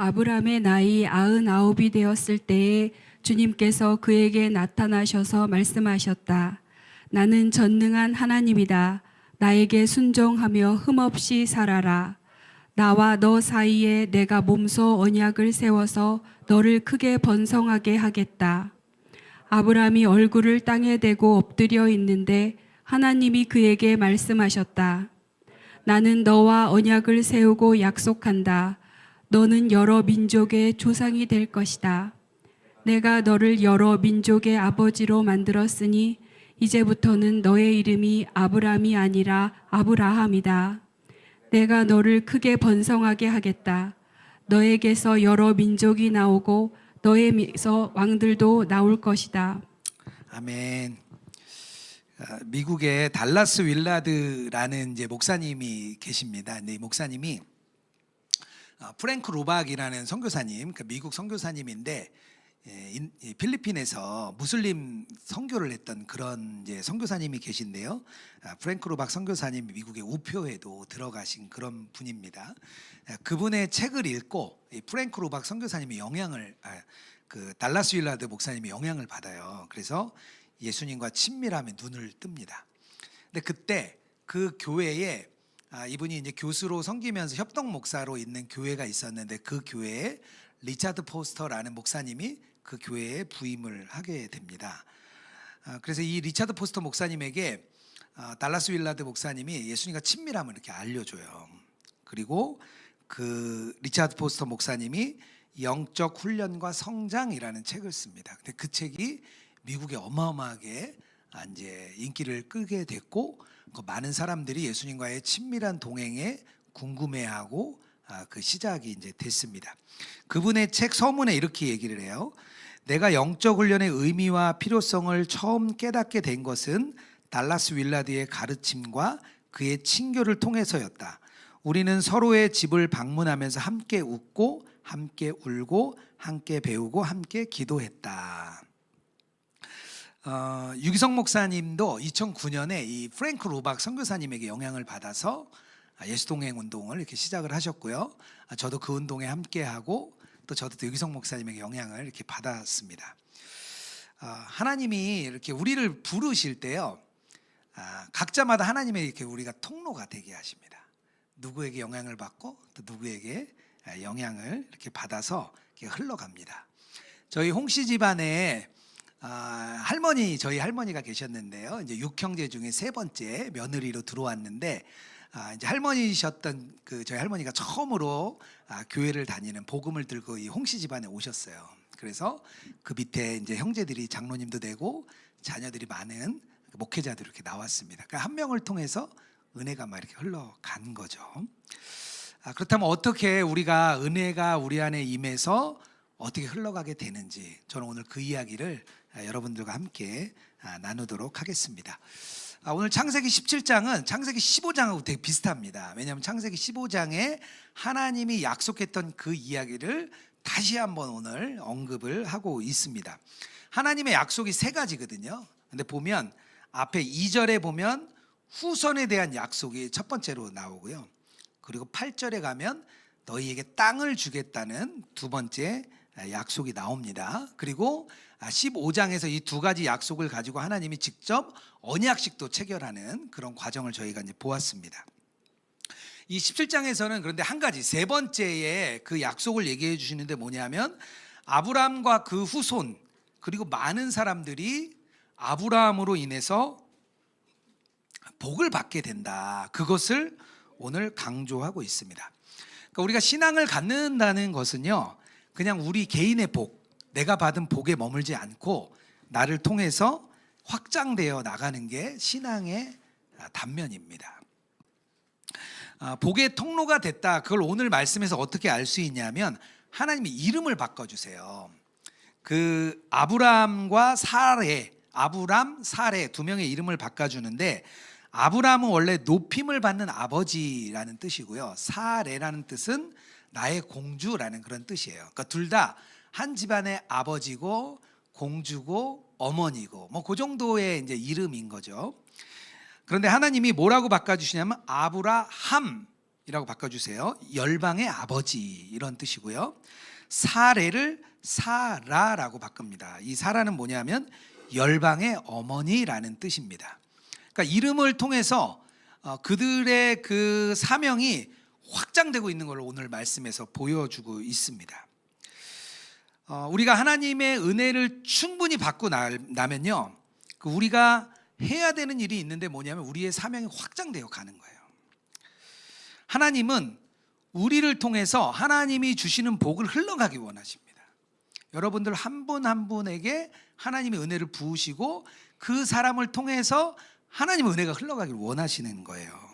아브람의 나이 99이 되었을 때에 주님께서 그에게 나타나셔서 말씀하셨다. 나는 전능한 하나님이다. 나에게 순종하며 흠없이 살아라. 나와 너 사이에 내가 몸소 언약을 세워서 너를 크게 번성하게 하겠다. 아브람이 얼굴을 땅에 대고 엎드려 있는데 하나님이 그에게 말씀하셨다. 나는 너와 언약을 세우고 약속한다. 너는 여러 민족의 조상이 될 것이다. 내가 너를 여러 민족의 아버지로 만들었으니 이제부터는 너의 이름이 아브람이 아니라 아브라함이다. 내가 너를 크게 번성하게 하겠다. 너에게서 여러 민족이 나오고 너에게서 왕들도 나올 것이다. 아멘. 미국의 달라스 윌라드라는 이제 목사님이 계십니다. 근데 이 목사님이 프랭크 로박이라는 선교사님, 그 미국 선교사님인데 필리핀에서 무슬림 선교를 했던 그런 이제 선교사님이 계신데요. 프랭크 로박 선교사님이 미국의 우표에도 들어가신 그런 분입니다. 그분의 책을 읽고 프랭크 로박 선교사님의 영향을 그 달라스 윌라드 목사님이 영향을 받아요. 그래서 예수님과 친밀함에 눈을 뜹니다. 근데 그때 그 교회에 이분이 이제 교수로 섬기면서 협동 목사로 있는 교회가 있었는데 그 교회에 리차드 포스터라는 목사님이 그 교회에 부임을 하게 됩니다. 그래서 이 리차드 포스터 목사님에게 달라스 윌라드 목사님이 예수님과 친밀함을 이렇게 알려줘요. 그리고 그 리차드 포스터 목사님이 영적 훈련과 성장이라는 책을 씁니다. 근데 그 책이 미국에 어마어마하게 이제 인기를 끌게 됐고 많은 사람들이 예수님과의 친밀한 동행에 궁금해하고 그 시작이 이제 됐습니다. 그분의 책 서문에 이렇게 얘기를 해요. 내가 영적 훈련의 의미와 필요성을 처음 깨닫게 된 것은 달라스 윌라드의 가르침과 그의 친교를 통해서였다. 우리는 서로의 집을 방문하면서 함께 웃고 함께 울고 함께 배우고 함께 기도했다. 유기성 목사님도 2009년에 이 프랭크 로박 선교사님에게 영향을 받아서 예수동행 운동을 이렇게 시작을 하셨고요. 저도 그 운동에 함께하고 또 저도 또 유기성 목사님에게 영향을 이렇게 받았습니다. 하나님이 이렇게 우리를 부르실 때요, 각자마다 하나님의 이렇게 우리가 통로가 되게 하십니다. 누구에게 영향을 받고 또 누구에게 영향을 이렇게 받아서 이렇게 흘러갑니다. 저희 홍씨 집안에 저희 할머니가 계셨는데요. 이제 6형제 중에 세 번째 며느리로 들어왔는데 이제 할머니셨던 그 저희 할머니가 처음으로 교회를 다니는 복음을 들고 이 홍씨 집안에 오셨어요. 그래서 그 밑에 이제 형제들이 장로님도 되고 자녀들이 많은 목회자들이 이렇게 나왔습니다. 그러니까 한 명을 통해서 은혜가 막 이렇게 흘러간 거죠. 그렇다면 어떻게 우리가 은혜가 우리 안에 임해서 어떻게 흘러가게 되는지 저는 오늘 그 이야기를 여러분들과 함께 나누도록 하겠습니다. 오늘 창세기 17장은 창세기 15장하고 되게 비슷합니다. 왜냐하면 창세기 15장에 하나님이 약속했던 그 이야기를 다시 한번 오늘 언급을 하고 있습니다. 하나님의 약속이 세 가지거든요. 근데 보면 앞에 2절에 보면 후손에 대한 약속이 첫 번째로 나오고요. 그리고 8절에 가면 너희에게 땅을 주겠다는 두 번째 약속이 나옵니다. 그리고 15장에서 이 두 가지 약속을 가지고 하나님이 직접 언약식도 체결하는 그런 과정을 저희가 이제 보았습니다. 이 17장에서는 그런데 한 가지 세 번째의 그 약속을 얘기해 주시는데 뭐냐면 아브라함과 그 후손 그리고 많은 사람들이 아브라함으로 인해서 복을 받게 된다. 그것을 오늘 강조하고 있습니다. 그러니까 우리가 신앙을 갖는다는 것은요, 그냥 우리 개인의 복, 내가 받은 복에 머물지 않고 나를 통해서 확장되어 나가는 게 신앙의 단면입니다. 복의 통로가 됐다. 그걸 오늘 말씀에서 어떻게 알 수 있냐면 하나님이 이름을 바꿔주세요. 그 아브람과 사레, 아브람, 사레 두 명의 이름을 바꿔주는데 아브람은 원래 높임을 받는 아버지라는 뜻이고요. 사레라는 뜻은 나의 공주라는 그런 뜻이에요. 그러니까 둘 다 한 집안의 아버지고 공주고 어머니고 뭐 그 정도의 이제 이름인 거죠. 그런데 하나님이 뭐라고 바꿔주시냐면 아브라함 이라고 바꿔주세요. 열방의 아버지 이런 뜻이고요. 사레를 사라라고 바꿉니다. 이 사라는 뭐냐면 열방의 어머니라는 뜻입니다. 그러니까 이름을 통해서 그들의 그 사명이 확장되고 있는 걸 오늘 말씀에서 보여주고 있습니다. 우리가 하나님의 은혜를 충분히 받고 나면요, 우리가 해야 되는 일이 있는데 뭐냐면 우리의 사명이 확장되어 가는 거예요. 하나님은 우리를 통해서 하나님이 주시는 복을 흘러가기 원하십니다. 여러분들 한 분 한 분에게 하나님의 은혜를 부으시고 그 사람을 통해서 하나님의 은혜가 흘러가길 원하시는 거예요.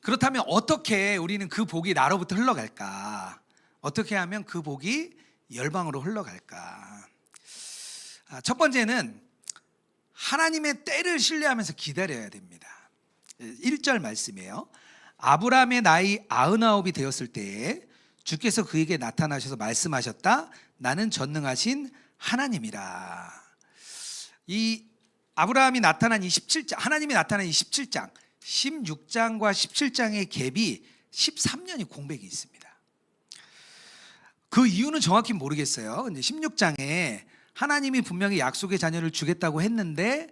그렇다면 어떻게 우리는 그 복이 나로부터 흘러갈까? 어떻게 하면 그 복이 열방으로 흘러갈까? 첫 번째는 하나님의 때를 신뢰하면서 기다려야 됩니다. 1절 말씀이에요. 아브라함의 나이 99이 되었을 때에 주께서 그에게 나타나셔서 말씀하셨다. 나는 전능하신 하나님이라. 이 아브라함이 나타난 이 17장, 하나님이 나타난 이 17장, 16장과 17장의 갭이 13년이 공백이 있습니다. 그 이유는 정확히 모르겠어요. 근데 16장에 하나님이 분명히 약속의 자녀를 주겠다고 했는데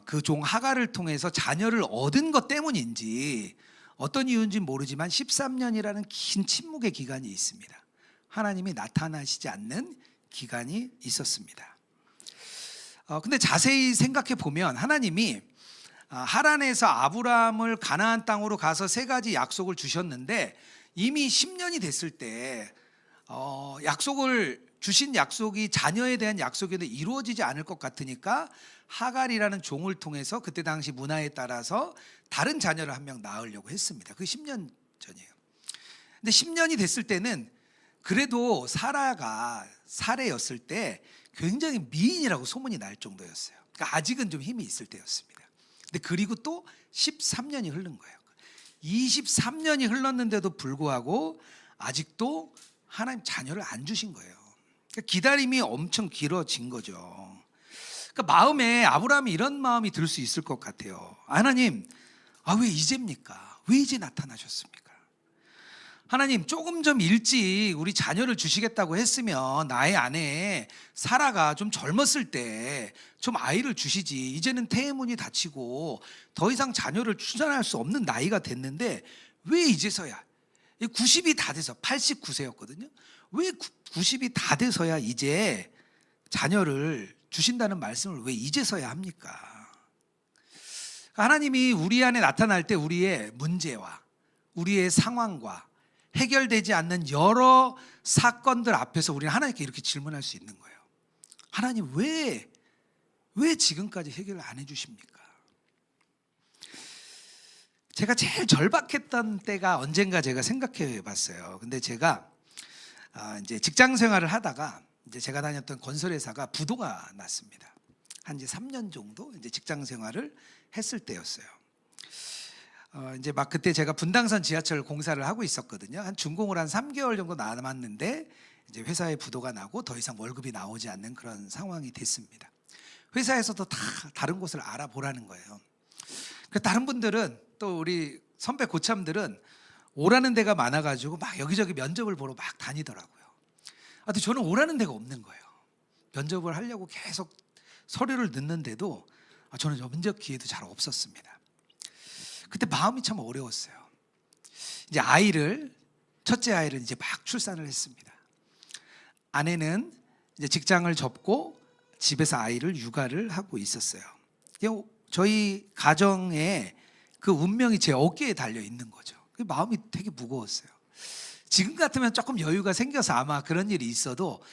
그 종 하갈을 통해서 자녀를 얻은 것 때문인지 어떤 이유인지 모르지만 13년이라는 긴 침묵의 기간이 있습니다. 하나님이 나타나시지 않는 기간이 있었습니다. 근데 자세히 생각해 보면 하나님이 하란에서 아브라함을 가나안 땅으로 가서 세 가지 약속을 주셨는데 이미 10년이 됐을 때 약속을 주신 약속이 자녀에 대한 약속인데 이루어지지 않을 것 같으니까 하갈이라는 종을 통해서 그때 당시 문화에 따라서 다른 자녀를 한 명 낳으려고 했습니다. 그게 10년 전이에요. 근데 10년이 됐을 때는 그래도 사라가 사례였을 때 굉장히 미인이라고 소문이 날 정도였어요. 그러니까 아직은 좀 힘이 있을 때였습니다. 근데 그리고 또 13년이 흐른 거예요. 23년이 흘렀는데도 불구하고 아직도 하나님 자녀를 안 주신 거예요. 그러니까 기다림이 엄청 길어진 거죠. 그러니까 마음에 아브라함이 이런 마음이 들 수 있을 것 같아요. 하나님, 왜 이제입니까? 왜 이제 나타나셨습니까? 하나님, 조금 좀 일찍 우리 자녀를 주시겠다고 했으면 나의 아내 사라가 좀 젊었을 때 좀 아이를 주시지. 이제는 태의문이 닫히고 더 이상 자녀를 출산할 수 없는 나이가 됐는데 왜 이제서야? 90이 다 돼서 89세였거든요. 왜 90이 다 돼서야 이제 자녀를 주신다는 말씀을 왜 이제서야 합니까? 하나님이 우리 안에 나타날 때 우리의 문제와 우리의 상황과 해결되지 않는 여러 사건들 앞에서 우리는 하나님께 이렇게 질문할 수 있는 거예요. 하나님 왜 지금까지 해결을 안 해주십니까? 제가 제일 절박했던 때가 언젠가 제가 생각해 봤어요. 근데 제가 이제 직장 생활을 하다가 이제 제가 다녔던 건설회사가 부도가 났습니다. 한 이제 3년 정도 이제 직장 생활을 했을 때였어요. 이제 막 그때 제가 분당선 지하철 공사를 하고 있었거든요. 한 준공을 한 3개월 정도 남았는데 이제 회사에 부도가 나고 더 이상 월급이 나오지 않는 그런 상황이 됐습니다. 회사에서도 다 다른 곳을 알아보라는 거예요. 다른 분들은 또 우리 선배 고참들은 오라는 데가 많아가지고 막 여기저기 면접을 보러 막 다니더라고요. 근데 저는 오라는 데가 없는 거예요. 면접을 하려고 계속 서류를 넣는데도 저는 면접 기회도 잘 없었습니다. 그때 마음이 참 어려웠어요. 이제 첫째 아이를 이제 막 출산을 했습니다. 아내는 이제 직장을 접고 집에서 아이를 육아를 하고 있었어요. 저희 가정에 그 운명이 제 어깨에 달려 있는 거죠. 마음이 되게 무거웠어요. 지금 같으면 조금 여유가 생겨서 아마 그런 일이 있어도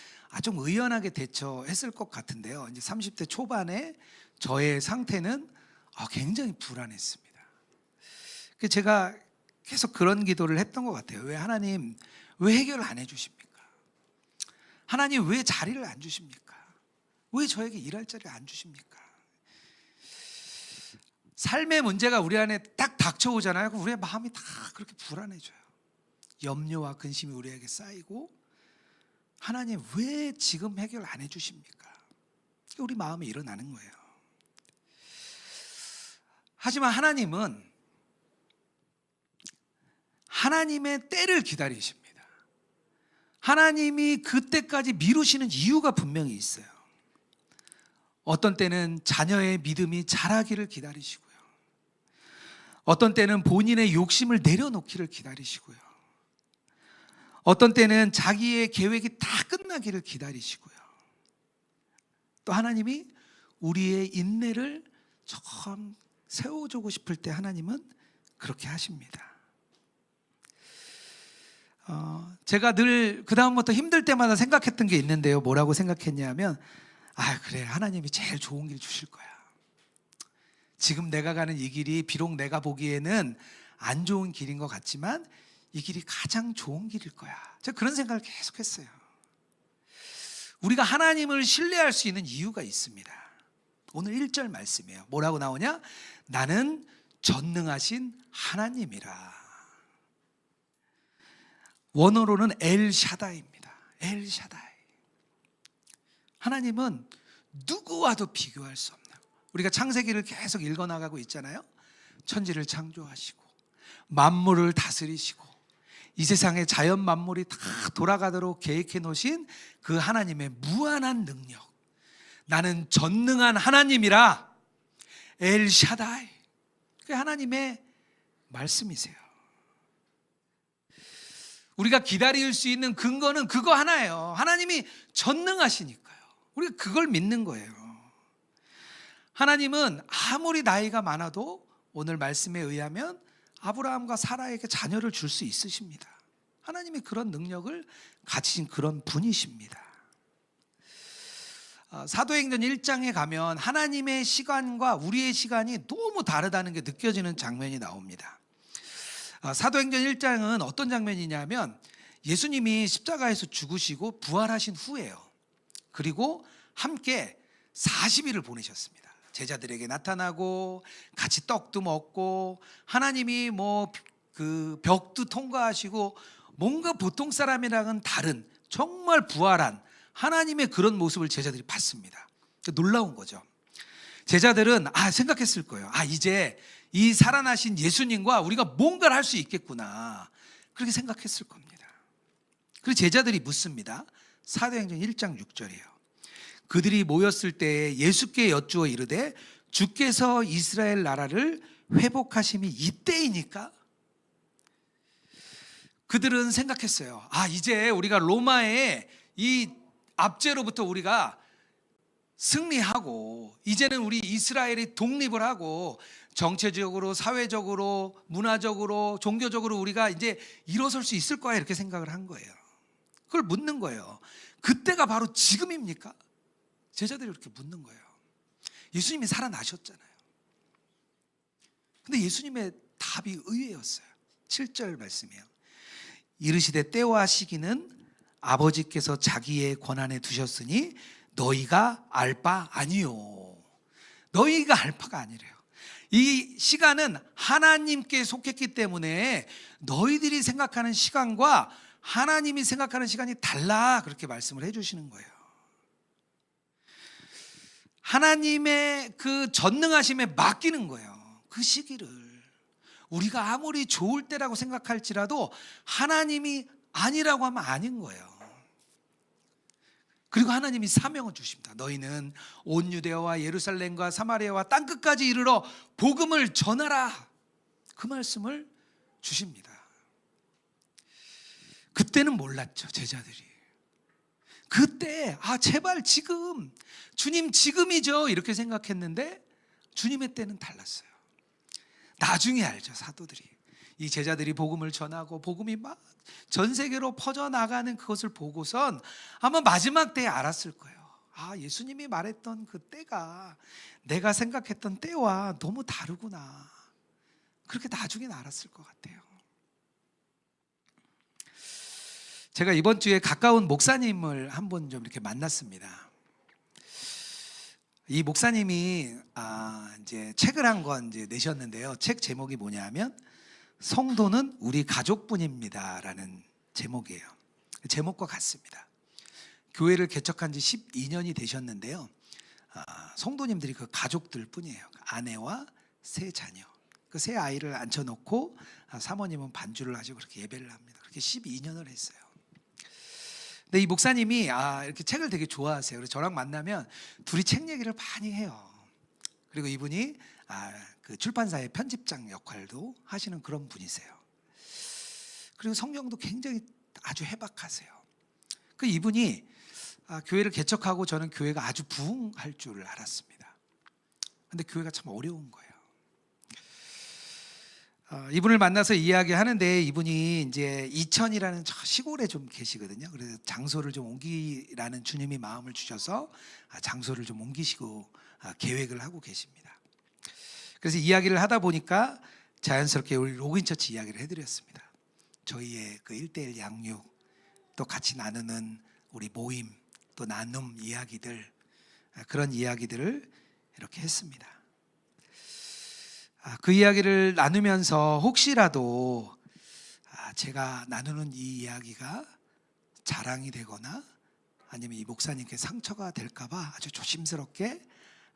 좀 의연하게 대처했을 것 같은데요. 이제 30대 초반에 저의 상태는 굉장히 불안했습니다. 제가 계속 그런 기도를 했던 것 같아요. 왜 하나님, 왜 해결을 안 해주십니까? 하나님 왜 자리를 안 주십니까? 왜 저에게 일할 자리를 안 주십니까? 삶의 문제가 우리 안에 딱 닥쳐오잖아요. 그럼 우리의 마음이 다 그렇게 불안해져요. 염려와 근심이 우리에게 쌓이고 하나님 왜 지금 해결 안 해주십니까? 우리 마음에 일어나는 거예요. 하지만 하나님은 하나님의 때를 기다리십니다. 하나님이 그때까지 미루시는 이유가 분명히 있어요. 어떤 때는 자녀의 믿음이 자라기를 기다리시고요. 어떤 때는 본인의 욕심을 내려놓기를 기다리시고요. 어떤 때는 자기의 계획이 다 끝나기를 기다리시고요. 또 하나님이 우리의 인내를 조금 세워주고 싶을 때 하나님은 그렇게 하십니다. 제가 늘 그 다음부터 힘들 때마다 생각했던 게 있는데요. 뭐라고 생각했냐면, 그래, 하나님이 제일 좋은 길 주실 거야. 지금 내가 가는 이 길이 비록 내가 보기에는 안 좋은 길인 것 같지만 이 길이 가장 좋은 길일 거야. 제가 그런 생각을 계속했어요. 우리가 하나님을 신뢰할 수 있는 이유가 있습니다. 오늘 1절 말씀이에요. 뭐라고 나오냐? 나는 전능하신 하나님이라. 원어로는 엘샤다이입니다. 엘샤다이. 하나님은 누구와도 비교할 수 없는, 우리가 창세기를 계속 읽어나가고 있잖아요. 천지를 창조하시고 만물을 다스리시고 이 세상의 자연 만물이 다 돌아가도록 계획해 놓으신 그 하나님의 무한한 능력, 나는 전능한 하나님이라, 엘샤다이, 그게 하나님의 말씀이세요. 우리가 기다릴 수 있는 근거는 그거 하나예요. 하나님이 전능하시니까요. 우리가 그걸 믿는 거예요. 하나님은 아무리 나이가 많아도 오늘 말씀에 의하면 아브라함과 사라에게 자녀를 줄 수 있으십니다. 하나님이 그런 능력을 가지신 그런 분이십니다. 사도행전 1장에 가면 하나님의 시간과 우리의 시간이 너무 다르다는 게 느껴지는 장면이 나옵니다. 사도행전 1장은 어떤 장면이냐면 예수님이 십자가에서 죽으시고 부활하신 후예요. 그리고 함께 40일을 보내셨습니다. 제자들에게 나타나고 같이 떡도 먹고 하나님이 그 벽도 통과하시고 뭔가 보통 사람이랑은 다른 정말 부활한 하나님의 그런 모습을 제자들이 봤습니다. 놀라운 거죠. 제자들은 생각했을 거예요. 이제 이 살아나신 예수님과 우리가 뭔가를 할 수 있겠구나, 그렇게 생각했을 겁니다. 그리고 제자들이 묻습니다. 사도행전 1장 6절이에요. 그들이 모였을 때 예수께 여쭈어 이르되 주께서 이스라엘 나라를 회복하심이 이때이니까? 그들은 생각했어요. 이제 우리가 로마의 이 압제로부터 우리가 승리하고 이제는 우리 이스라엘이 독립을 하고 정체적으로, 사회적으로, 문화적으로, 종교적으로 우리가 이제 일어설 수 있을 거야, 이렇게 생각을 한 거예요. 그걸 묻는 거예요. 그때가 바로 지금입니까? 제자들이 그렇게 묻는 거예요. 예수님이 살아나셨잖아요. 근데 예수님의 답이 의외였어요. 7절 말씀이에요. 이르시되 때와 시기는 아버지께서 자기의 권한에 두셨으니 너희가 알 바 아니요. 너희가 알 바가 아니래요. 이 시간은 하나님께 속했기 때문에 너희들이 생각하는 시간과 하나님이 생각하는 시간이 달라, 그렇게 말씀을 해주시는 거예요. 하나님의 그 전능하심에 맡기는 거예요. 그 시기를 우리가 아무리 좋을 때라고 생각할지라도 하나님이 아니라고 하면 아닌 거예요. 그리고 하나님이 사명을 주십니다. 너희는 온 유대와 예루살렘과 사마리아와 땅끝까지 이르러 복음을 전하라, 그 말씀을 주십니다. 그때는 몰랐죠, 제자들이. 그때 제발 지금, 주님 지금이죠, 이렇게 생각했는데 주님의 때는 달랐어요. 나중에 알죠, 사도들이. 이 제자들이 복음을 전하고 복음이 막 전 세계로 퍼져나가는 그것을 보고선 아마 마지막 때에 알았을 거예요. 예수님이 말했던 그 때가 내가 생각했던 때와 너무 다르구나, 그렇게 나중에는 알았을 것 같아요. 제가 이번 주에 가까운 목사님을 한 번 좀 이렇게 만났습니다. 이 목사님이 이제 책을 한 권 내셨는데요. 책 제목이 뭐냐면 성도는 우리 가족뿐입니다라는 제목이에요. 제목과 같습니다. 교회를 개척한 지 12년이 되셨는데요. 성도님들이 그 가족들 뿐이에요. 아내와 세 자녀. 그 새 아이를 앉혀놓고 사모님은 반주를 하시고 그렇게 예배를 합니다. 그렇게 12년을 했어요. 근데 이 목사님이 이렇게 책을 되게 좋아하세요. 그래서 저랑 만나면 둘이 책 얘기를 많이 해요. 그리고 이분이 그 출판사의 편집장 역할도 하시는 그런 분이세요. 그리고 성경도 굉장히 아주 해박하세요. 그 이분이 교회를 개척하고 저는 교회가 아주 부흥할 줄을 알았습니다. 근데 교회가 참 어려운 거예요. 이분을 만나서 이야기하는데 이분이 이제 이천이라는 저 시골에 좀 계시거든요. 그래서 장소를 좀 옮기라는 주님이 마음을 주셔서 장소를 좀 옮기시고 계획을 하고 계십니다. 그래서 이야기를 하다 보니까 자연스럽게 우리 로그인처치 이야기를 해드렸습니다. 저희의 그 1:1 양육, 또 같이 나누는 우리 모임, 또 나눔 이야기들, 그런 이야기들을 이렇게 했습니다. 그 이야기를 나누면서 혹시라도 제가 나누는 이 이야기가 자랑이 되거나 아니면 이 목사님께 상처가 될까봐 아주 조심스럽게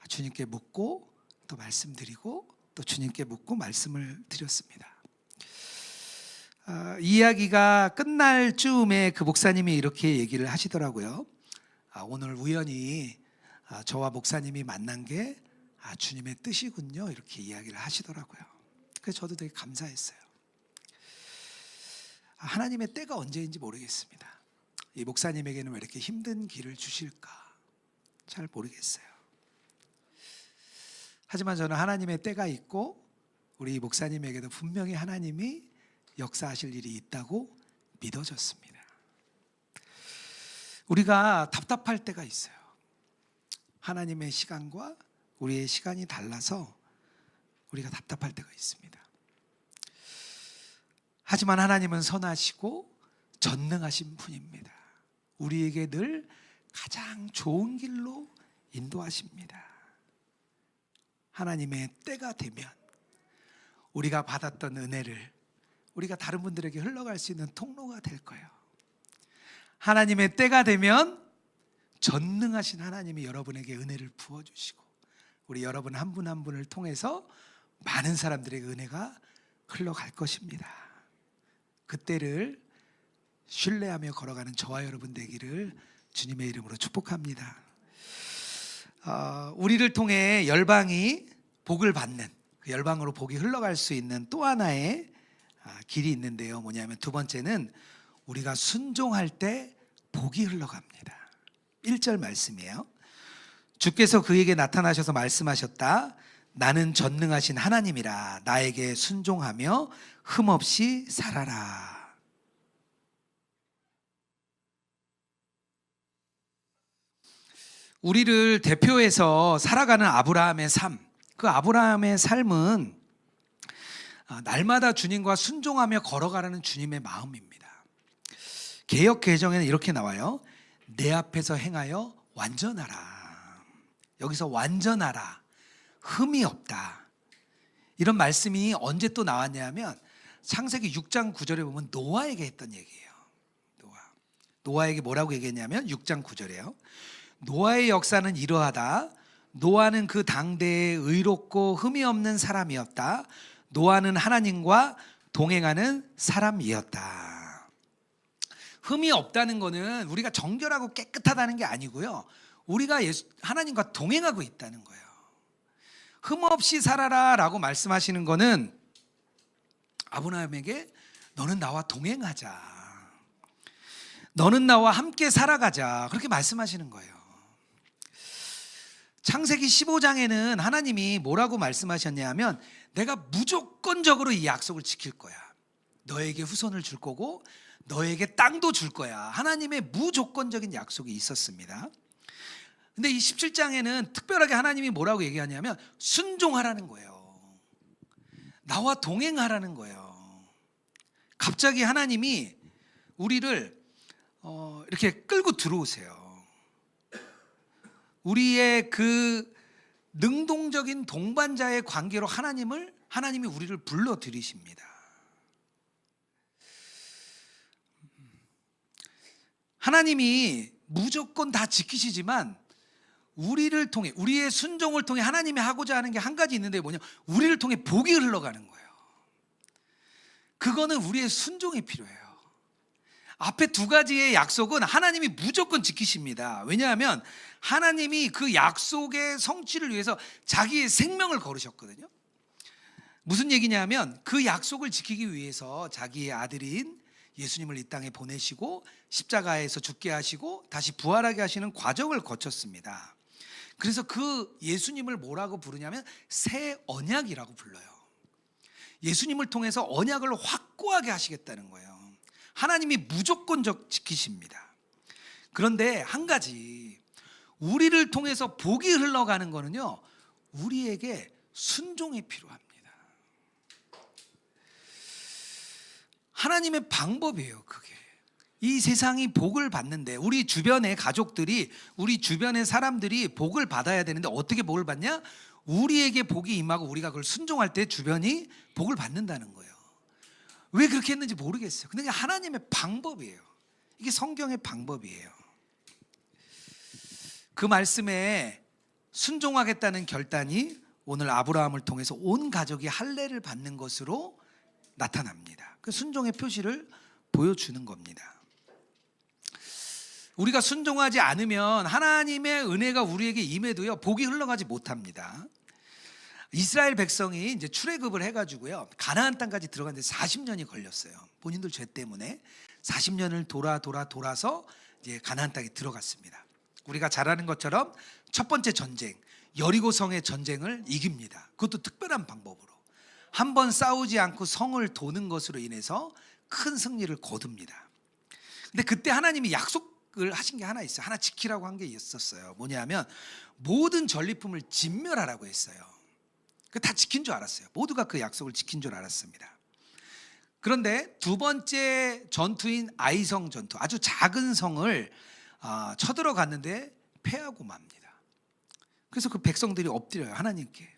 주님께 묻고 또 말씀드리고 또 주님께 묻고 말씀을 드렸습니다. 이야기가 끝날 즈음에 그 목사님이 이렇게 얘기를 하시더라고요. 오늘 우연히 저와 목사님이 만난 게 주님의 뜻이군요. 이렇게 이야기를 하시더라고요. 그래서 저도 되게 감사했어요. 하나님의 때가 언제인지 모르겠습니다. 이 목사님에게는 왜 이렇게 힘든 길을 주실까? 잘 모르겠어요. 하지만 저는 하나님의 때가 있고 우리 목사님에게도 분명히 하나님이 역사하실 일이 있다고 믿어졌습니다. 우리가 답답할 때가 있어요. 하나님의 시간과 우리의 시간이 달라서 우리가 답답할 때가 있습니다. 하지만 하나님은 선하시고 전능하신 분입니다. 우리에게 늘 가장 좋은 길로 인도하십니다. 하나님의 때가 되면 우리가 받았던 은혜를 우리가 다른 분들에게 흘러갈 수 있는 통로가 될 거예요. 하나님의 때가 되면 전능하신 하나님이 여러분에게 은혜를 부어주시고 우리 여러분 한 분 한 분을 통해서 많은 사람들에게 은혜가 흘러갈 것입니다. 그때를 신뢰하며 걸어가는 저와 여러분 되기를 주님의 이름으로 축복합니다. 우리를 통해 열방이 복을 받는, 그 열방으로 복이 흘러갈 수 있는 또 하나의 길이 있는데요. 뭐냐면 두 번째는 우리가 순종할 때 복이 흘러갑니다. 1절 말씀이에요. 주께서 그에게 나타나셔서 말씀하셨다. 나는 전능하신 하나님이라. 나에게 순종하며 흠없이 살아라. 우리를 대표해서 살아가는 아브라함의 삶, 그 아브라함의 삶은 날마다 주님과 순종하며 걸어가라는 주님의 마음입니다. 개역 개정에는 이렇게 나와요. 내 앞에서 행하여 완전하라. 여기서 완전하라, 흠이 없다, 이런 말씀이 언제 또 나왔냐면 창세기 6장 9절에 보면 노아에게 했던 얘기예요. 노아에게 뭐라고 얘기했냐면 6장 9절에요. 노아의 역사는 이러하다. 노아는 그 당대에 의롭고 흠이 없는 사람이었다. 노아는 하나님과 동행하는 사람이었다. 흠이 없다는 것은 우리가 정결하고 깨끗하다는 게 아니고요, 우리가 하나님과 동행하고 있다는 거예요. 흠 없이 살아라 라고 말씀하시는 것은 아브라함에게 너는 나와 동행하자, 너는 나와 함께 살아가자, 그렇게 말씀하시는 거예요. 창세기 15장에는 하나님이 뭐라고 말씀하셨냐면 내가 무조건적으로 이 약속을 지킬 거야. 너에게 후손을 줄 거고 너에게 땅도 줄 거야. 하나님의 무조건적인 약속이 있었습니다. 근데 이 17장에는 특별하게 하나님이 뭐라고 얘기하냐면 순종하라는 거예요. 나와 동행하라는 거예요. 갑자기 하나님이 우리를 이렇게 끌고 들어오세요. 우리의 그 능동적인 동반자의 관계로 하나님이 우리를 불러들이십니다. 하나님이 무조건 다 지키시지만 우리를 통해, 우리의 순종을 통해 하나님이 하고자 하는 게 한 가지 있는데 뭐냐, 우리를 통해 복이 흘러가는 거예요. 그거는 우리의 순종이 필요해요. 앞에 두 가지의 약속은 하나님이 무조건 지키십니다. 왜냐하면 하나님이 그 약속의 성취를 위해서 자기의 생명을 걸으셨거든요. 무슨 얘기냐면 그 약속을 지키기 위해서 자기의 아들인 예수님을 이 땅에 보내시고 십자가에서 죽게 하시고 다시 부활하게 하시는 과정을 거쳤습니다. 그래서 그 예수님을 뭐라고 부르냐면 새 언약이라고 불러요. 예수님을 통해서 언약을 확고하게 하시겠다는 거예요. 하나님이 무조건적 지키십니다. 그런데 한 가지, 우리를 통해서 복이 흘러가는 거는요, 우리에게 순종이 필요합니다. 하나님의 방법이에요, 그게. 이 세상이 복을 받는데 우리 주변의 가족들이, 우리 주변의 사람들이 복을 받아야 되는데 어떻게 복을 받냐? 우리에게 복이 임하고 우리가 그걸 순종할 때 주변이 복을 받는다는 거예요. 왜 그렇게 했는지 모르겠어요. 근데 하나님의 방법이에요. 이게 성경의 방법이에요. 그 말씀에 순종하겠다는 결단이 오늘 아브라함을 통해서 온 가족이 할례를 받는 것으로 나타납니다. 그 순종의 표시를 보여주는 겁니다. 우리가 순종하지 않으면 하나님의 은혜가 우리에게 임해도요, 복이 흘러가지 못합니다. 이스라엘 백성이 이제 출애굽을 해가지고요, 가나안 땅까지 들어갔는데 40년이 걸렸어요. 본인들 죄 때문에 40년을 돌아서 이제 가나안 땅에 들어갔습니다. 우리가 잘 아는 것처럼 첫 번째 전쟁, 여리고성의 전쟁을 이깁니다. 그것도 특별한 방법으로. 한 번 싸우지 않고 성을 도는 것으로 인해서 큰 승리를 거둡니다. 근데 그때 하나님이 약속을 하신 게 하나 있어요. 하나 지키라고 한 게 있었어요. 뭐냐면 모든 전리품을 진멸하라고 했어요. 다 지킨 줄 알았어요. 모두가 그 약속을 지킨 줄 알았습니다. 그런데 두 번째 전투인 아이성 전투, 아주 작은 성을 쳐들어갔는데 패하고 맙니다. 그래서 그 백성들이 엎드려요. 하나님께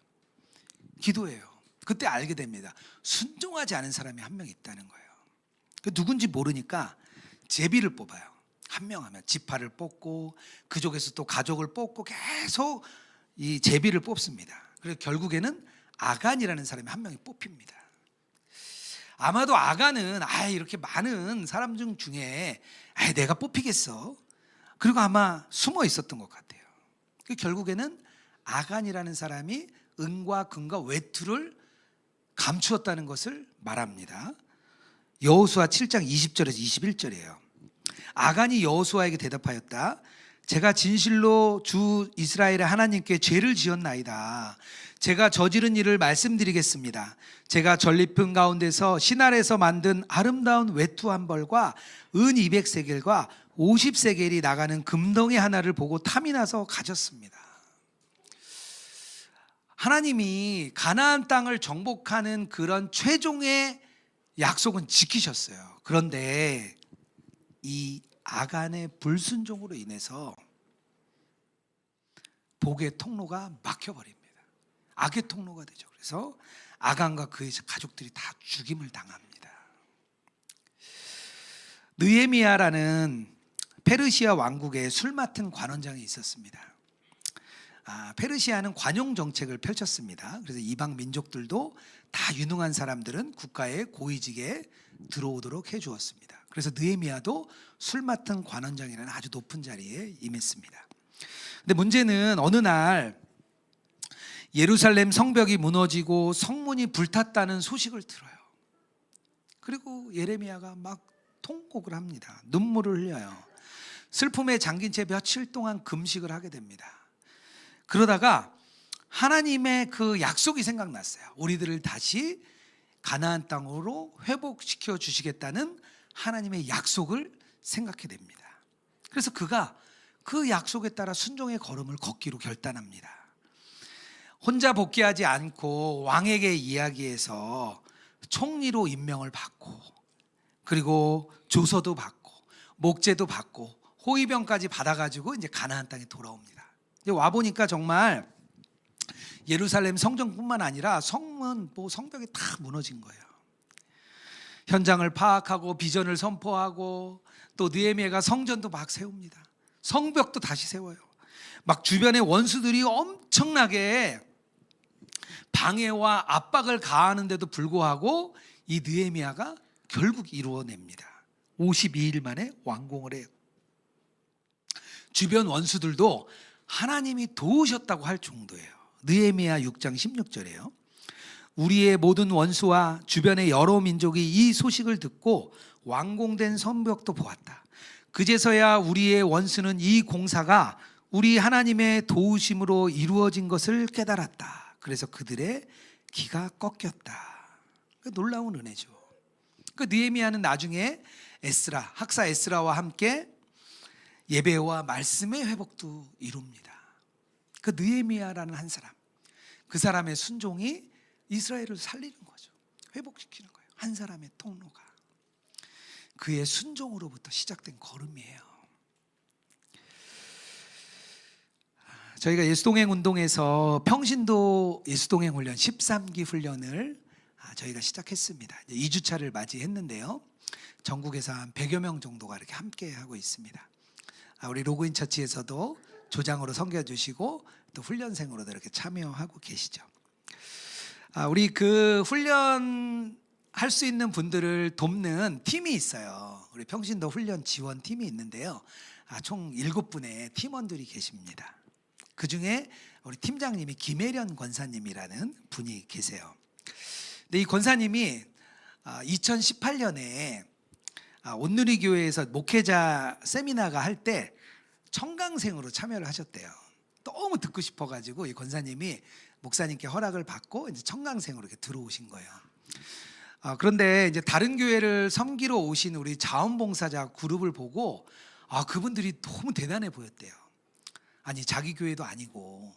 기도해요. 그때 알게 됩니다. 순종하지 않은 사람이 한 명 있다는 거예요. 그 누군지 모르니까 제비를 뽑아요. 한 명 하면 지파를 뽑고 그족에서 또 가족을 뽑고 계속 이 제비를 뽑습니다. 그래서 결국에는 아간이라는 사람이 한 명이 뽑힙니다. 아마도 아간은 이렇게 많은 사람 중에 내가 뽑히겠어. 그리고 아마 숨어 있었던 것 같아요. 결국에는 아간이라는 사람이 은과 금과 외투를 감추었다는 것을 말합니다. 여호수아 7장 20절에서 21절이에요. 아간이 여호수아에게 대답하였다. 제가 진실로 주 이스라엘의 하나님께 죄를 지었나이다. 제가 저지른 일을 말씀드리겠습니다. 제가 전리품 가운데서 신할에서 만든 아름다운 외투 한 벌과 은 200세겔과 50세겔이 나가는 금덩이 하나를 보고 탐이 나서 가졌습니다. 하나님이 가나안 땅을 정복하는 그런 최종의 약속은 지키셨어요. 그런데 이 아간의 불순종으로 인해서 복의 통로가 막혀버립니다. 악의 통로가 되죠. 그래서 아간과 그의 가족들이 다 죽임을 당합니다. 느헤미야라는 페르시아 왕국의 술 맡은 관원장이 있었습니다. 페르시아는 관용 정책을 펼쳤습니다. 그래서 이방 민족들도 다 유능한 사람들은 국가의 고위직에 들어오도록 해주었습니다. 그래서 느헤미야도 술 맡은 관원장이라는 아주 높은 자리에 임했습니다. 근데 문제는 어느 날 예루살렘 성벽이 무너지고 성문이 불탔다는 소식을 들어요. 그리고 예레미야가 막 통곡을 합니다. 눈물을 흘려요. 슬픔에 잠긴 채 며칠 동안 금식을 하게 됩니다. 그러다가 하나님의 그 약속이 생각났어요. 우리들을 다시 가나안 땅으로 회복시켜 주시겠다는 하나님의 약속을 생각해 됩니다. 그래서 그가 그 약속에 따라 순종의 걸음을 걷기로 결단합니다. 혼자 복귀하지 않고 왕에게 이야기해서 총리로 임명을 받고, 그리고 조서도 받고 목제도 받고 호위병까지 받아가지고 이제 가나안 땅에 돌아옵니다. 와 보니까 정말 예루살렘 성전뿐만 아니라 성문, 성벽이 다 무너진 거예요. 현장을 파악하고 비전을 선포하고 또 느헤미야가 성전도 막 세웁니다. 성벽도 다시 세워요. 막 주변의 원수들이 엄청나게 방해와 압박을 가하는데도 불구하고 이 느헤미야가 결국 이루어냅니다. 52일 만에 완공을 해요. 주변 원수들도 하나님이 도우셨다고 할 정도예요. 느헤미야 6장 16절이에요. 우리의 모든 원수와 주변의 여러 민족이 이 소식을 듣고 완공된 성벽도 보았다. 그제서야 우리의 원수는 이 공사가 우리 하나님의 도우심으로 이루어진 것을 깨달았다. 그래서 그들의 기가 꺾였다. 놀라운 은혜죠. 그 느헤미야는 나중에 에스라, 학사 에스라와 함께 예배와 말씀의 회복도 이룹니다. 그 느헤미야라는 한 사람, 그 사람의 순종이 이스라엘을 살리는 거죠. 회복시키는 거예요. 한 사람의 통로가 그의 순종으로부터 시작된 걸음이에요. 저희가 예수동행 운동에서 평신도 예수동행 훈련 13기 훈련을 저희가 시작했습니다. 이제 2주차를 맞이했는데요. 전국에서 한 100여 명 정도가 이렇게 함께 하고 있습니다. 우리 로그인 처치에서도 조장으로 섬겨주시고 또 훈련생으로도 이렇게 참여하고 계시죠. 우리 그 훈련 할 수 있는 분들을 돕는 팀이 있어요. 우리 평신도 훈련 지원 팀이 있는데요. 총 7분의 팀원들이 계십니다. 그 중에 우리 팀장님이 김혜련 권사님이라는 분이 계세요. 근데 이 권사님이 2018년에 온누리 교회에서 목회자 세미나가 할 때 청강생으로 참여를 하셨대요. 너무 듣고 싶어가지고 이 권사님이 목사님께 허락을 받고 이제 청강생으로 이렇게 들어오신 거예요. 그런데 이제 다른 교회를 섬기러 오신 우리 자원봉사자 그룹을 보고 그분들이 너무 대단해 보였대요. 아니 자기 교회도 아니고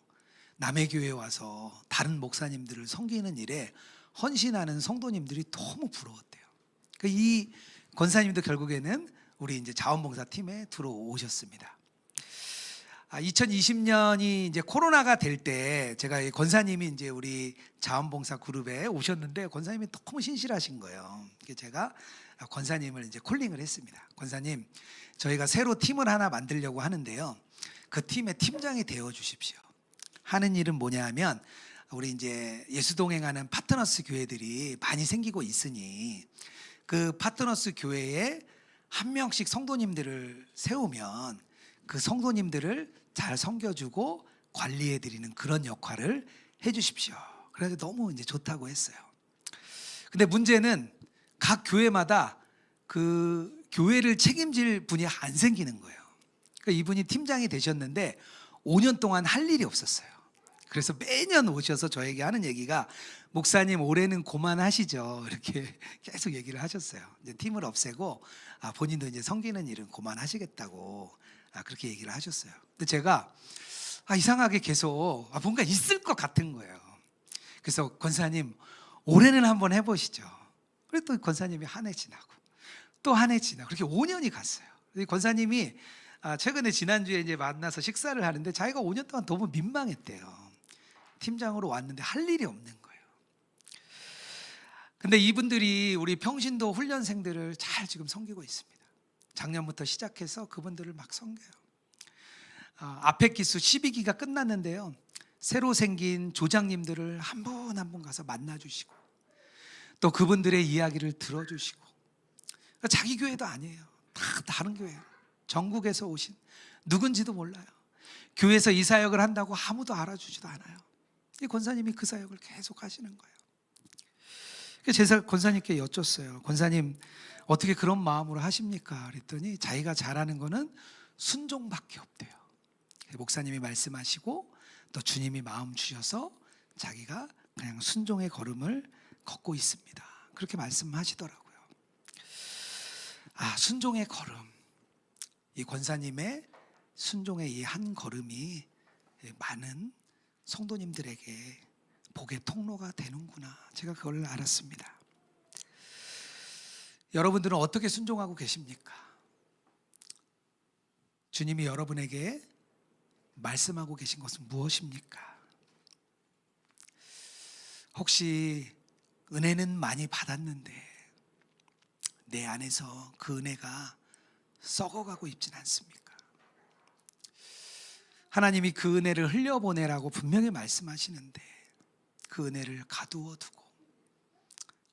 남의 교회에 와서 다른 목사님들을 섬기는 일에 헌신하는 성도님들이 너무 부러웠대요. 이 권사님도 결국에는 우리 이제 자원봉사 팀에 들어오셨습니다. 2020년이 이제 코로나가 될 때 제가 이 권사님이 이제 우리 자원봉사 그룹에 오셨는데 권사님이 너무 신실하신 거예요. 제가 권사님을 이제 콜링을 했습니다. 권사님, 저희가 새로 팀을 하나 만들려고 하는데요. 그 팀의 팀장이 되어 주십시오. 하는 일은 뭐냐 하면 우리 이제 예수동행하는 파트너스 교회들이 많이 생기고 있으니 그 파트너스 교회에 한 명씩 성도님들을 세우면 그 성도님들을 잘 섬겨주고 관리해드리는 그런 역할을 해주십시오. 그래서 너무 이제 좋다고 했어요. 근데 문제는 각 교회마다 그 교회를 책임질 분이 안 생기는 거예요. 그러니까 이분이 팀장이 되셨는데 5년 동안 할 일이 없었어요. 그래서 매년 오셔서 저에게 하는 얘기가 목사님 올해는 그만하시죠. 이렇게 계속 얘기를 하셨어요. 이제 팀을 없애고 본인도 이제 섬기는 일은 그만하시겠다고 그렇게 얘기를 하셨어요. 근데 제가 이상하게 계속 뭔가 있을 것 같은 거예요. 그래서 권사님 올해는 한번 해보시죠. 그래서 또 권사님이 한 해 지나고 또 한 해 지나고 그렇게 5년이 갔어요. 권사님이 최근에 지난주에 이제 만나서 식사를 하는데 자기가 5년 동안 너무 민망했대요. 팀장으로 왔는데 할 일이 없는 거예요. 근데 이분들이 우리 평신도 훈련생들을 잘 지금 섬기고 있습니다. 작년부터 시작해서 그분들을 막 섬겨요. 앞에 기수 12기가 끝났는데요. 새로 생긴 조장님들을 한 분 한 분 가서 만나주시고 또 그분들의 이야기를 들어주시고 그러니까 자기 교회도 아니에요. 다 다른 교회예요. 전국에서 오신 누군지도 몰라요. 교회에서 이 사역을 한다고 아무도 알아주지도 않아요. 이 권사님이 그 사역을 계속 하시는 거예요. 제가 권사님께 여쭸어요. 권사님 어떻게 그런 마음으로 하십니까? 그랬더니 자기가 잘하는 거는 순종밖에 없대요. 목사님이 말씀하시고 또 주님이 마음 주셔서 자기가 그냥 순종의 걸음을 걷고 있습니다. 그렇게 말씀하시더라고요. 순종의 걸음. 이 권사님의 순종의 이 한 걸음이 많은 성도님들에게 복의 통로가 되는구나. 제가 그걸 알았습니다. 여러분들은 어떻게 순종하고 계십니까? 주님이 여러분에게 말씀하고 계신 것은 무엇입니까? 혹시 은혜는 많이 받았는데 내 안에서 그 은혜가 썩어가고 있진 않습니까? 하나님이 그 은혜를 흘려보내라고 분명히 말씀하시는데 그 은혜를 가두어 두고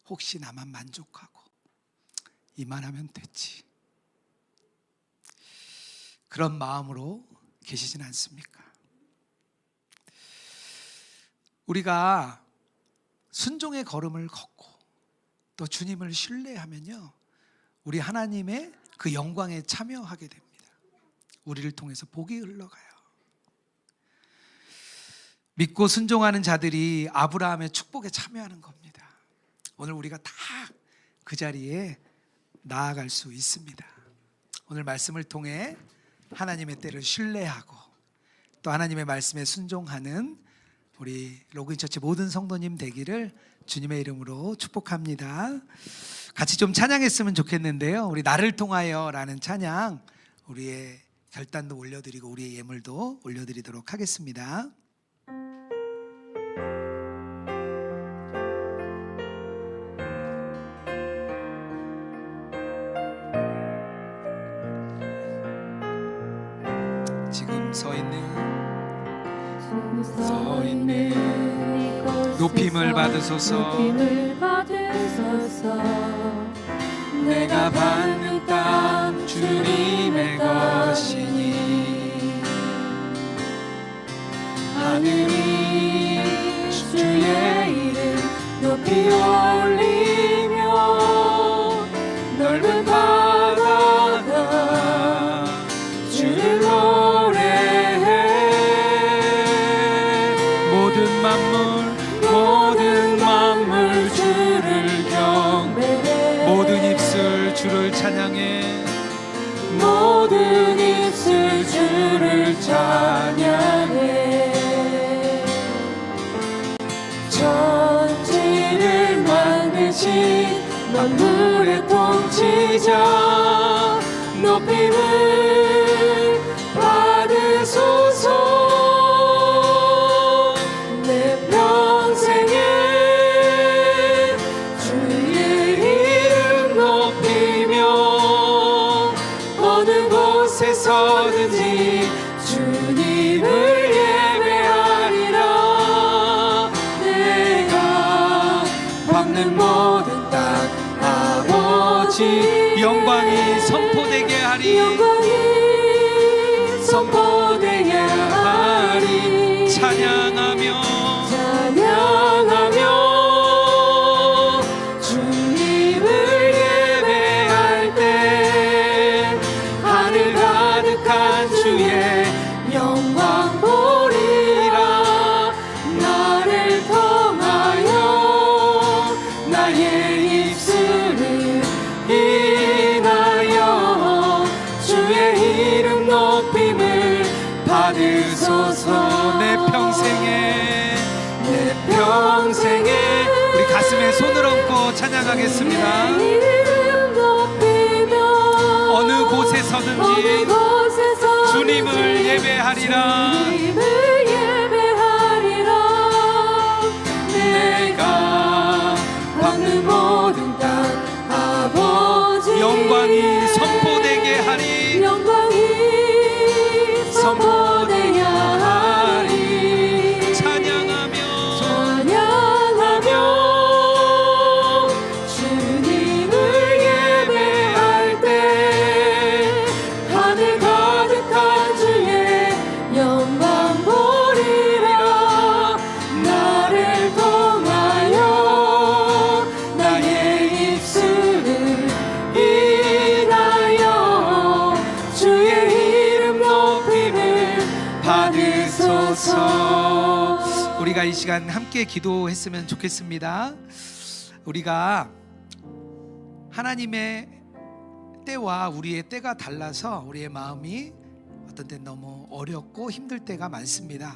혹시 나만 만족하고 이만하면 됐지, 그런 마음으로 계시진 않습니까? 우리가 순종의 걸음을 걷고 또 주님을 신뢰하면요, 우리 하나님의 그 영광에 참여하게 됩니다. 우리를 통해서 복이 흘러가요. 믿고 순종하는 자들이 아브라함의 축복에 참여하는 겁니다. 오늘 우리가 다 그 자리에 나아갈 수 있습니다. 오늘 말씀을 통해 하나님의 때를 신뢰하고 또 하나님의 말씀에 순종하는 우리 로그인처치 모든 성도님 되기를 주님의 이름으로 축복합니다. 같이 좀 찬양했으면 좋겠는데요, 우리 나를 통하여 라는 찬양, 우리의 결단도 올려드리고 우리의 예물도 올려드리도록 하겠습니다. 지금 서 있는 높임을 받으소서. 내가 받는 땅 주님의 것이니 하늘이 주의 이름 높이 올리며 넓은 바다가 주를 노래해. 모든 만물 주를 경배해. 모든 입술 주를 찬양해. 모든 입술 주를 찬양해. 천지를 만드신 만물의 통치자 높임을 받으소서. 내 평생에 주의 이름 높이며 어느 곳에서든지 주님을 예배하리라. 내가 밟는 모든 땅 아버지 영광이 선포되게 하리. 영광이 선포되게 하리. 찬양하며 주님을 예배할 때 하늘 가득한 주의 영광 보리라. 나를 통하여 나의 입술을 인하여 주의 이름 높임을 받으소서. 내 평생에 우리 가슴에 손을 얹고 찬양하겠습니다. 어느 곳에서든지 주님을 예배하리라. 내가 밟는 모든 땅 아버지 영광이 선포되게 하리. 영광이 선포되게 하리. 찬양하며 주님을 예배할 때 하늘 가득한 주의 영광 보리라. 나를 통하여 나의 입술을 인하여 주의 이름 높임을 받으소서. 우리가 이 시간 함께 기도했으면 좋겠습니다. 우리가 하나님의 때와 우리의 때가 달라서 우리의 마음이 어떤 때 너무 어렵고 힘들 때가 많습니다.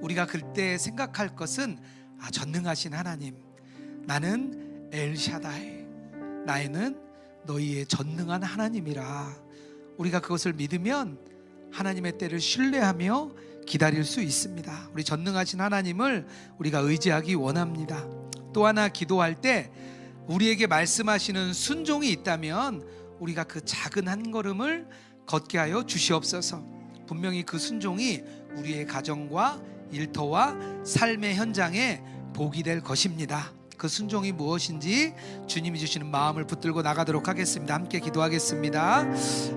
우리가 그때 생각할 것은 전능하신 하나님, 나는 엘샤다이, 나는 너희의 전능한 하나님이라. 우리가 그것을 믿으면 하나님의 때를 신뢰하며 기다릴 수 있습니다. 우리 전능하신 하나님을 우리가 의지하기 원합니다. 또 하나, 기도할 때 우리에게 말씀하시는 순종이 있다면 우리가 그 작은 한 걸음을 걷게 하여 주시옵소서. 분명히 그 순종이 우리의 가정과 일터와 삶의 현장에 복이 될 것입니다. 그 순종이 무엇인지 주님이 주시는 마음을 붙들고 나가도록 하겠습니다. 함께 기도하겠습니다.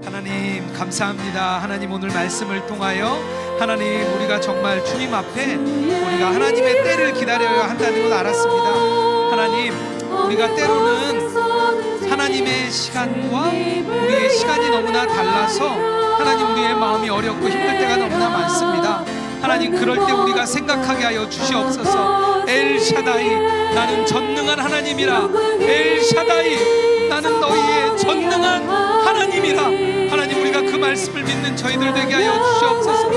하나님 감사합니다. 하나님 오늘 말씀을 통하여 하나님 우리가 정말 주님 앞에 우리가 하나님의 때를 기다려야 한다는 걸 알았습니다. 하나님 우리가 때로는 하나님의 시간과 우리의 시간이 너무나 달라서 하나님 우리의 마음이 어렵고 힘들 때가 너무나 많습니다. 하나님 그럴 때 우리가 생각하게 하여 주시옵소서. 엘샤다이 나는 전능한 하나님이라. 엘샤다이 나는 너희의 전능한 하나님이라. 하나님 우리가 그 말씀을 믿는 저희들 되게 하여 주시옵소서.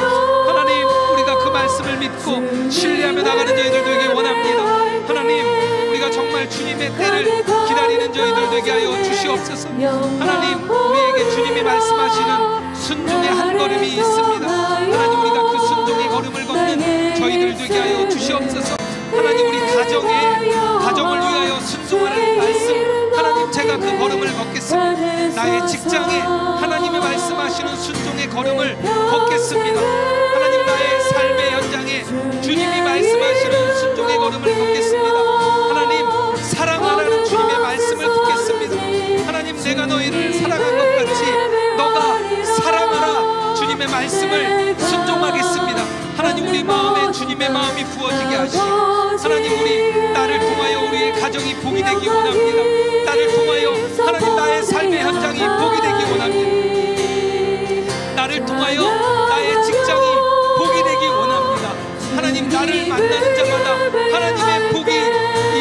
하나님 우리가 그 말씀을 믿고 신뢰하며 나가는 저희들 되게 원합니다. 하나님 우리가 정말 주님의 때를 기다리는 저희들 되게 하여 주시옵소서. 하나님 우리에게 주님이 말씀하시는 순종의 한 걸음이 있습니다. 하나님 우리가 그 순종의 걸음을 걷는 저희들 되게 하여 주시옵소서. 하나님 우리 가정을 위하여 순종하는 말씀 하나님 제가 그 걸음을 걷겠습니다. 나의 직장에 하나님이 말씀하시는 순종의 걸음을 걷겠습니다. 하나님 나의 삶의 현장에 주님이 말씀하시는 순종의 걸음을 걷겠습니다. 하나님 사랑하라는 주님의 말씀을 듣겠습니다. 하나님 내가 너희를 사랑한 것 같이 너가 사랑하라 주님의 말씀을 순종하겠습니다. 하나님 우리 마음에 주님의 마음이 부어지게 하시고 하나님 우리 나를 통하여 우리의 가정이 복이 되기 원합니다. 나를 통하여 하나님 나의 삶의 현장이 복이 되기 원합니다. 나를 통하여 나의 직장이 복이 되기 원합니다. 하나님 나를 만나는 자마다 하나님의 복이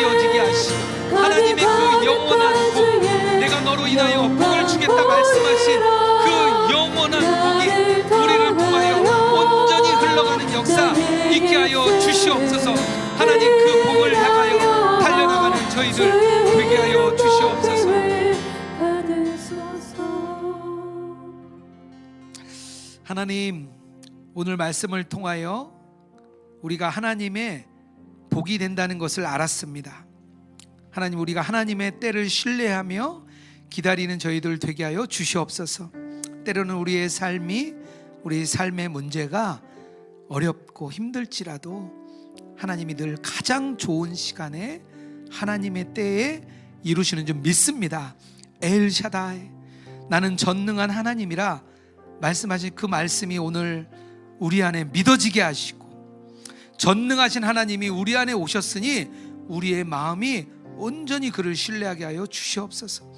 이어지게 하시고 하나님의 그 영원한 복 내가 너로 인하여 복을 주겠다 말씀하신 그 영원한 복이 우리를 통하여 온전히 흘러가는 역사 있게 하여 주시옵소서. 하나님 그 복을 향하여 달려나가는 저희들 되게 하여 주시옵소서. 하나님 오늘 말씀을 통하여 우리가 하나님의 복이 된다는 것을 알았습니다. 하나님 우리가 하나님의 때를 신뢰하며 기다리는 저희들 되게 하여 주시옵소서. 때로는 우리의 삶의 문제가 어렵고 힘들지라도 하나님이 늘 가장 좋은 시간에 하나님의 때에 이루시는 줄 믿습니다. 엘샤다이 나는 전능한 하나님이라 말씀하신 그 말씀이 오늘 우리 안에 믿어지게 하시고 전능하신 하나님이 우리 안에 오셨으니 우리의 마음이 온전히 그를 신뢰하게 하여 주시옵소서.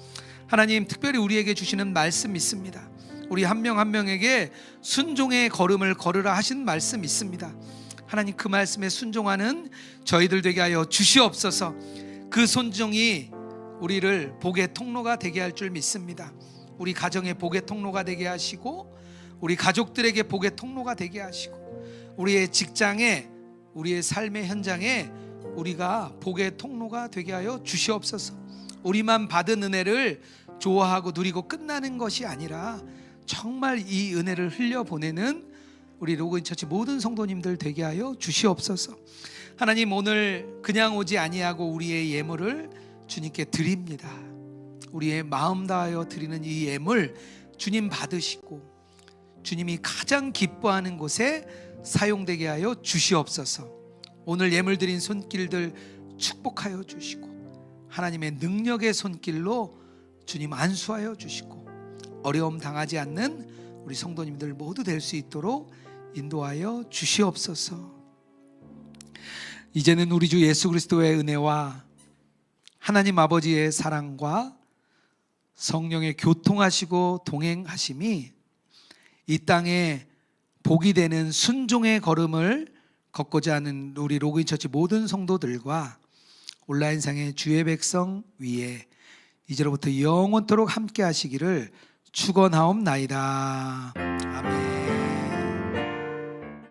하나님 특별히 우리에게 주시는 말씀 있습니다. 우리 한 명 한 명에게 순종의 걸음을 걸으라 하신 말씀 있습니다. 하나님 그 말씀에 순종하는 저희들 되게 하여 주시옵소서. 그 순종이 우리를 복의 통로가 되게 할 줄 믿습니다. 우리 가정의 복의 통로가 되게 하시고 우리 가족들에게 복의 통로가 되게 하시고 우리의 직장에 우리의 삶의 현장에 우리가 복의 통로가 되게 하여 주시옵소서. 우리만 받은 은혜를 좋아하고 누리고 끝나는 것이 아니라 정말 이 은혜를 흘려보내는 우리 로그인처치 모든 성도님들 되게 하여 주시옵소서. 하나님 오늘 그냥 오지 아니하고 우리의 예물을 주님께 드립니다. 우리의 마음 다하여 드리는 이 예물 주님 받으시고 주님이 가장 기뻐하는 곳에 사용되게 하여 주시옵소서. 오늘 예물 드린 손길들 축복하여 주시고 하나님의 능력의 손길로 주님 안수하여 주시고 어려움 당하지 않는 우리 성도님들 모두 될 수 있도록 인도하여 주시옵소서. 이제는 우리 주 예수 그리스도의 은혜와 하나님 아버지의 사랑과 성령의 교통하시고 동행하심이 이 땅에 복이 되는 순종의 걸음을 걷고자 하는 우리 로그인처치 모든 성도들과 온라인상의 주의 백성 위에 이제로부터 영원토록 함께 하시기를 축원하옵나이다. 아멘.